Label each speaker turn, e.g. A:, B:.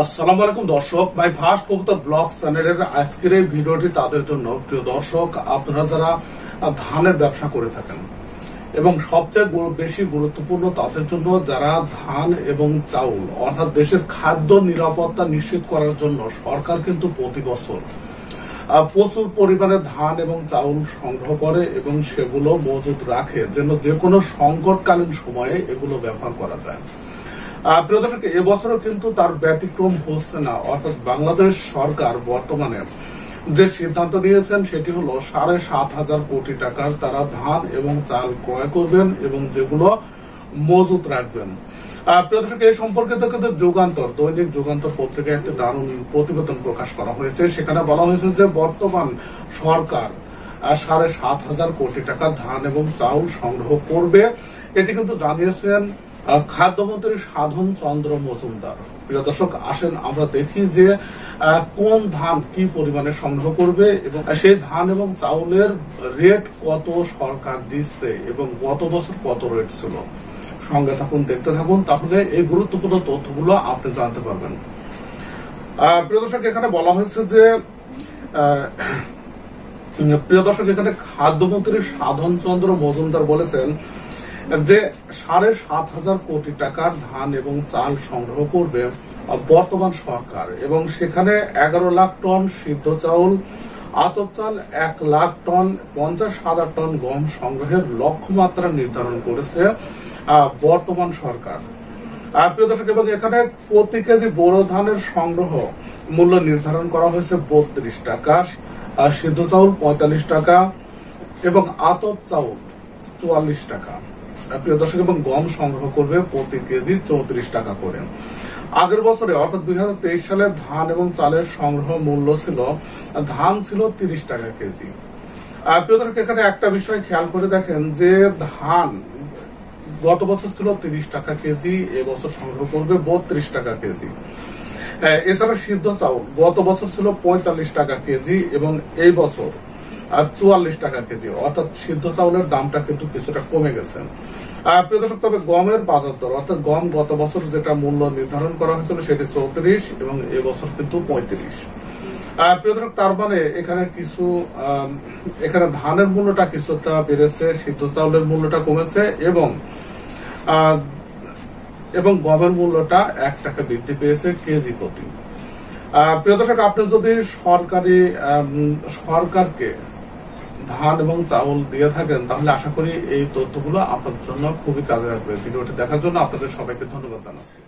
A: আসসালামু আলাইকুম দর্শক, মাই ফার্স্ট কবুতর ব্লগ চ্যানেলের আজকের এই ভিডিওটি তাদের জন্য। প্রিয় দর্শক, আপনারা যারা ধানের ব্যবসা করে থাকেন এবং সবচেয়ে বেশি গুরুত্বপূর্ণ তাদের জন্য যারা ধান এবং চাউল অর্থাৎ দেশের খাদ্য নিরাপত্তা নিশ্চিত করার জন্য সরকার কিন্তু প্রতি বছর প্রচুর পরিমাণে ধান এবং চাউল সংগ্রহ করে এবং সেগুলো মজুত রাখে যেন যে কোনো সংকটকালীন সময়ে এগুলো ব্যবহার করা যায়। প্রিয় দর্শক, এবছরও কিন্তু তার ব্যতিক্রম হচ্ছে না। অর্থাৎ বাংলাদেশ সরকার বর্তমানে যে সিদ্ধান্ত নিয়েছেন সেটি হলো ৭,৫০০ কোটি টাকার তারা ধান এবং চাল ক্রয় করবেন এবং যেগুলো মজুত রাখবেন। প্রিয় দর্শক, এই সম্পর্কিত কিন্তু যুগান্তর, দৈনিক যুগান্তর পত্রিকায় একটি দারুণ প্রতিবেদন প্রকাশ করা হয়েছে। সেখানে বলা হয়েছে যে বর্তমান সরকার ৭,৫০০ কোটি টাকা ধান এবং চাউল সংগ্রহ করবে। এটি কিন্তু জানিয়েছেন খাদ্যমন্ত্রী সাধন চন্দ্র মজুমদার। প্রিয় দর্শক, আসেন আমরা দেখি যে কোন ধান কি পরিমাণে সংগ্রহ করবে এবং সেই ধান এবং চাউলের রেট কত সরকার দিচ্ছে এবং গত বছর কত রেট ছিল। সঙ্গে থাকুন, দেখতে থাকুন, তাহলে এই গুরুত্বপূর্ণ তথ্যগুলো আপনি জানতে পারবেন। প্রিয় দর্শক, এখানে বলা হয়েছে যে এখানে খাদ্যমন্ত্রী সাধন চন্দ্র মজুমদার বলেছেন যে ৭,৫০০ কোটি টাকার ধান এবং চাল সংগ্রহ করবে বর্তমান সরকার এবং সেখানে ১১ লাখ টন সিদ্ধ চাউল, আতপ চাল, ১ লাখ টন, ৫০,০০০ টন গম সংগ্রহের লক্ষ্যমাত্রা নির্ধারণ করেছে বর্তমান সরকার। প্রিয় দর্শক, এবং এখানে প্রতি কেজি বোরো ধানের সংগ্রহ মূল্য নির্ধারণ করা হয়েছে ৩২ টাকা, সিদ্ধ চাউল ৪৫ টাকা এবং আতপ চাউল ৪৪ টাকা। প্রিয় দর্শক, এবং গম সংগ্রহ করবে প্রতি কেজি ৩৪ টাকা করে। আগের বছরে অর্থাৎ ২০২৩ সালে ধান এবং চালের সংগ্রহ মূল্য ছিল, ধান ছিল ৩০ টাকা কেজি। প্রিয় দর্শক, এখানে একটা বিষয় খেয়াল করে দেখেন যে ধান গত বছর ছিল ৩০ টাকা কেজি, এবছর সংগ্রহ করবে ৩২ টাকা কেজি। এছাড়া সিদ্ধ চাউল গত বছর ছিল ৪৫ টাকা কেজি এবং এই বছর ৪৪ টাকা কেজি। অর্থাৎ সিদ্ধ চাউলের দামটা কিন্তু কিছুটা কমে গেছে। প্রিয় দর্শক, তবে গমের বাজার দর অর্থাৎ গম গত বছর যেটা মূল্য নির্ধারণ করা হয়েছিল সেটি ৩৪ এবং এবছর কিন্তু ৩৫। প্রিয় দর্শক, তার মানে এখানে ধানের মূল্যটা কিছুটা বেড়েছে, সিদ্ধ চাউলের মূল্যটা কমেছে এবং গমের মূল্যটা ১ টাকা বৃদ্ধি পেয়েছে কেজি প্রতি। প্রিয় দর্শক, আপনি যদি সরকারকে ধান এবং চাউল দিয়ে থাকেন তাহলে আশা করি এই তথ্যগুলো আপনার জন্য খুবই কাজে আসবে। ভিডিওটি দেখার জন্য আপনাদের সবাইকে ধন্যবাদ জানাচ্ছি।